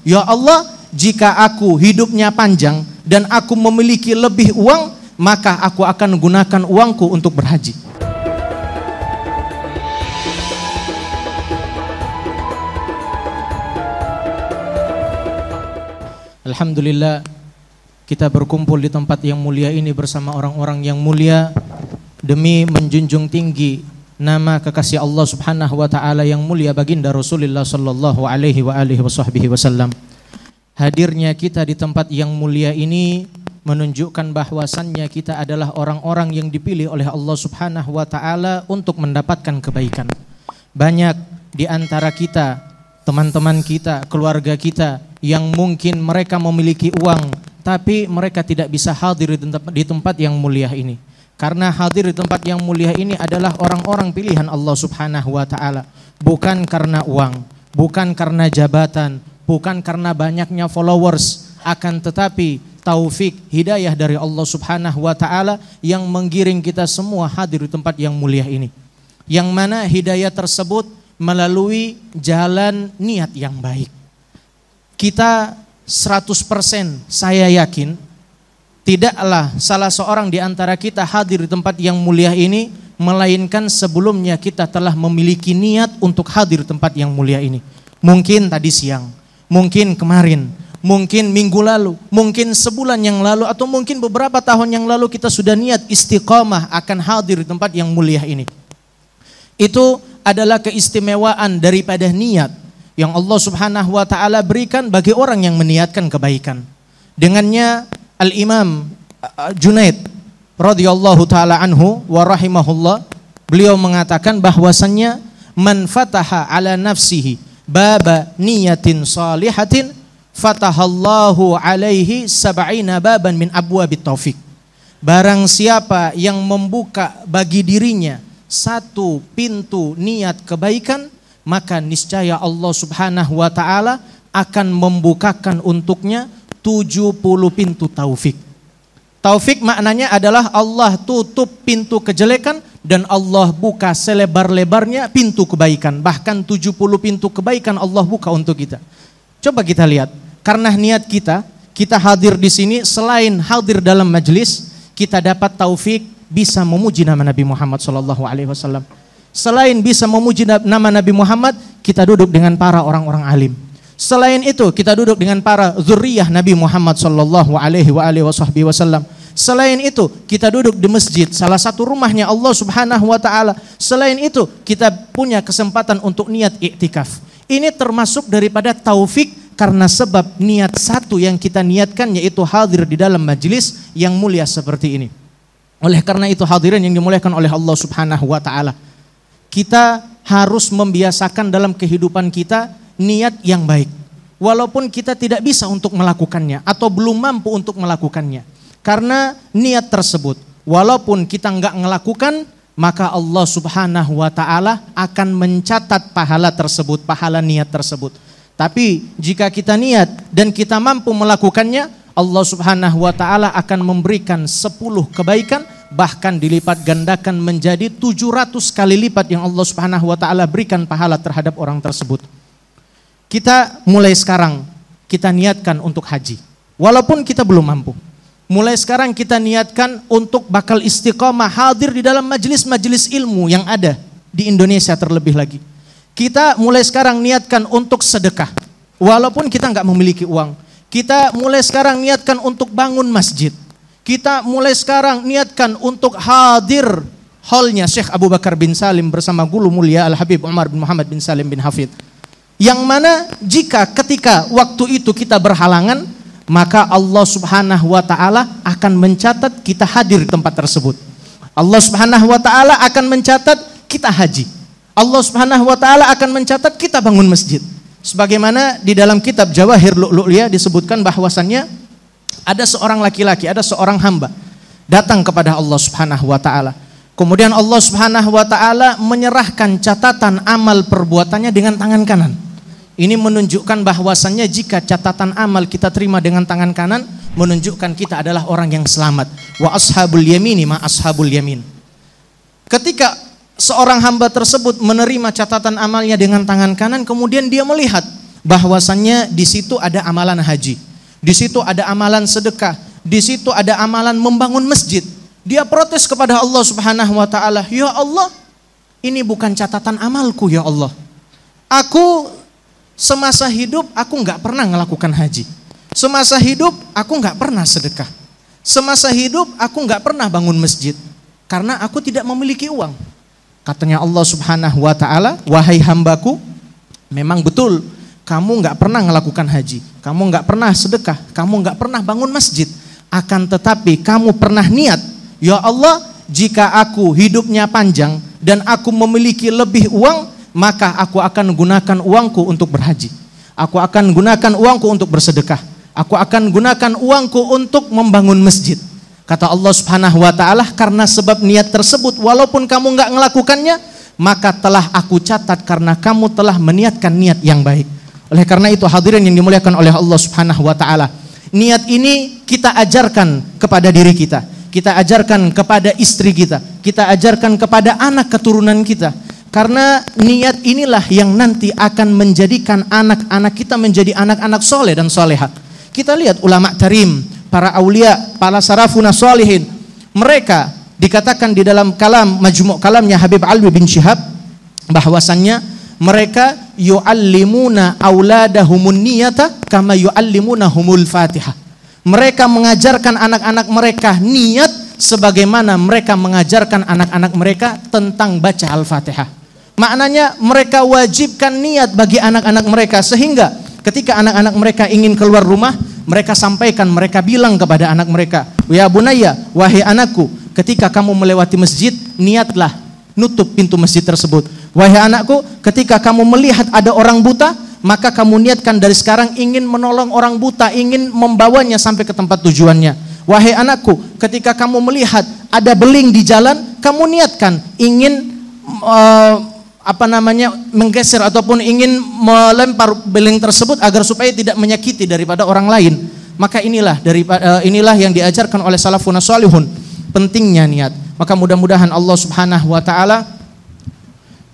Ya Allah, jika aku hidupnya panjang dan aku memiliki lebih uang, maka aku akan gunakan uangku untuk berhaji. Alhamdulillah, kita berkumpul di tempat yang mulia ini bersama orang-orang yang mulia demi menjunjung tinggi nama kekasih Allah Subhanahu wa taala yang mulia baginda Rasulullah sallallahu alaihi wasallam. Hadirnya kita di tempat yang mulia ini menunjukkan bahwasannya kita adalah orang-orang yang dipilih oleh Allah Subhanahu wa taala untuk mendapatkan kebaikan. Banyak di antara kita, teman-teman kita, keluarga kita yang mungkin mereka memiliki uang tapi mereka tidak bisa hadir di tempat yang mulia ini. Karena hadir di tempat yang mulia ini adalah orang-orang pilihan Allah Subhanahu wa taala, bukan karena uang, bukan karena jabatan, bukan karena banyaknya followers, akan tetapi taufik hidayah dari Allah Subhanahu wa taala yang menggiring kita semua hadir di tempat yang mulia ini. Yang mana hidayah tersebut melalui jalan niat yang baik. Kita 100% saya yakin tidaklah salah seorang di antara kita hadir di tempat yang mulia ini melainkan sebelumnya kita telah memiliki niat untuk hadir di tempat yang mulia ini. Mungkin tadi siang, mungkin kemarin, mungkin minggu lalu, mungkin sebulan yang lalu, atau mungkin beberapa tahun yang lalu kita sudah niat istiqamah akan hadir di tempat yang mulia ini. Itu adalah keistimewaan daripada niat yang Allah Subhanahu wa taala berikan bagi orang yang meniatkan kebaikan. Dengannya Al-Imam Junaid radhiyallahu taala anhu wa rahimahullah, beliau mengatakan bahwasannya man fataha ala nafsihi baba niyatin salihatin fatahallahu alaihi sab'ina baban min abwabit taufik. Barang siapa yang membuka bagi dirinya satu pintu niat kebaikan, maka niscaya Allah Subhanahu wa taala akan membukakan untuknya 70 pintu taufik. Taufik maknanya adalah Allah tutup pintu kejelekan dan Allah buka selebar-lebarnya pintu kebaikan. Bahkan 70 pintu kebaikan Allah buka untuk kita. Coba kita lihat, karena niat kita hadir di sini, selain hadir dalam majelis, kita dapat taufik bisa memuji nama Nabi Muhammad SAW. Selain bisa memuji nama Nabi Muhammad, kita duduk dengan para orang-orang alim. Selain itu, kita duduk dengan para zuriyah Nabi Muhammad sallallahu alaihi wasallam. Selain itu, kita duduk di masjid, salah satu rumahnya Allah Subhanahu wa taala. Selain itu, kita punya kesempatan untuk niat iktikaf. Ini termasuk daripada taufik karena sebab niat satu yang kita niatkan, yaitu hadir di dalam majelis yang mulia seperti ini. Oleh karena itu, hadirin yang dimuliakan oleh Allah Subhanahu wa taala, kita harus membiasakan dalam kehidupan kita niat yang baik, walaupun kita tidak bisa untuk melakukannya atau belum mampu untuk melakukannya. Karena niat tersebut, walaupun kita enggak melakukan, maka Allah Subhanahu wa taala akan mencatat pahala tersebut, pahala niat tersebut. Tapi jika kita niat dan kita mampu melakukannya, Allah Subhanahu wa taala akan memberikan 10 kebaikan, bahkan dilipat gandakan menjadi 700 kali lipat yang Allah Subhanahu wa taala berikan pahala terhadap orang tersebut. Kita mulai sekarang kita niatkan untuk haji, walaupun kita belum mampu. Mulai sekarang kita niatkan untuk bakal istiqamah hadir di dalam majelis-majelis ilmu yang ada di Indonesia terlebih lagi. Kita mulai sekarang niatkan untuk sedekah, walaupun kita nggak memiliki uang. Kita mulai sekarang niatkan untuk bangun masjid. Kita mulai sekarang niatkan untuk hadir hallnya Syekh Abu Bakar bin Salim bersama Guru Mulia Al-Habib Umar bin Muhammad bin Salim bin Hafid. Yang mana jika ketika waktu itu kita berhalangan, maka Allah Subhanahu wa taala akan mencatat kita hadir di tempat tersebut. Allah Subhanahu wa taala akan mencatat kita haji. Allah Subhanahu wa taala akan mencatat kita bangun masjid. Sebagaimana di dalam kitab Jawahir Lu'lu'iyah disebutkan bahwasannya ada seorang laki-laki, ada seorang hamba datang kepada Allah Subhanahu wa taala. Kemudian Allah Subhanahu wa taala menyerahkan catatan amal perbuatannya dengan tangan kanan. Ini menunjukkan bahwasannya jika catatan amal kita terima dengan tangan kanan, menunjukkan kita adalah orang yang selamat. Wa ashabul yamini ma ashabul yamin. Ketika seorang hamba tersebut menerima catatan amalnya dengan tangan kanan, kemudian dia melihat bahwasannya di situ ada amalan haji, di situ ada amalan sedekah, di situ ada amalan membangun masjid. Dia protes kepada Allah Subhanahu wa taala, "Ya Allah, ini bukan catatan amalku ya Allah. Aku semasa hidup aku nggak pernah melakukan haji. Semasa hidup aku nggak pernah sedekah. Semasa hidup aku nggak pernah bangun masjid karena aku tidak memiliki uang." Katanya Allah Subhanahu wa taala, "Wahai hambaku, memang betul kamu nggak pernah melakukan haji, kamu nggak pernah sedekah, kamu nggak pernah bangun masjid. Akan tetapi kamu pernah niat, ya Allah, jika aku hidupnya panjang dan aku memiliki lebih uang, maka aku akan gunakan uangku untuk berhaji. Aku akan gunakan uangku untuk bersedekah. Aku akan gunakan uangku untuk membangun masjid." Kata Allah Subhanahu wa taala, karena sebab niat tersebut walaupun kamu enggak melakukannya, maka telah aku catat karena kamu telah meniatkan niat yang baik. Oleh karena itu hadirin yang dimuliakan oleh Allah Subhanahu wa taala, niat ini kita ajarkan kepada diri kita. Kita ajarkan kepada istri kita, kita ajarkan kepada anak keturunan kita. Karena niat inilah yang nanti akan menjadikan anak-anak kita menjadi anak-anak soleh dan solehat. Kita lihat ulama karim, para aulia, para sarafuna solihin. Mereka dikatakan di dalam kalam majmu' kalamnya Habib Alwi bin Syihab, bahwasannya mereka yu'allimuna auladahumun niyata kama yu'allimunahumul Fatihah. Mereka mengajarkan anak-anak mereka niat sebagaimana mereka mengajarkan anak-anak mereka tentang baca Al-Fatihah. Maknanya mereka wajibkan niat bagi anak-anak mereka, sehingga ketika anak-anak mereka ingin keluar rumah, mereka sampaikan, mereka bilang kepada anak mereka, "Ya bunayya, wahai anakku, ketika kamu melewati masjid, niatlah nutup pintu masjid tersebut. Wahai anakku, ketika kamu melihat ada orang buta, maka kamu niatkan dari sekarang ingin menolong orang buta, ingin membawanya sampai ke tempat tujuannya. Wahai anakku, ketika kamu melihat ada beling di jalan, kamu niatkan ingin menggeser ataupun ingin melempar beling tersebut agar supaya tidak menyakiti daripada orang lain." Maka inilah yang diajarkan oleh salafun salihun, pentingnya niat. Maka mudah-mudahan Allah Subhanahu wa taala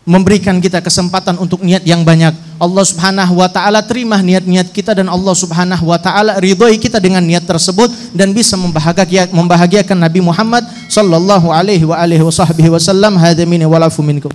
memberikan kita kesempatan untuk niat yang banyak. Allah Subhanahu wa taala terima niat-niat kita dan Allah Subhanahu wa taala ridhoi kita dengan niat tersebut dan bisa membahagiakan Nabi Muhammad sallallahu alaihi wa alihi wasallam. Hadza minni wa lafu minkum.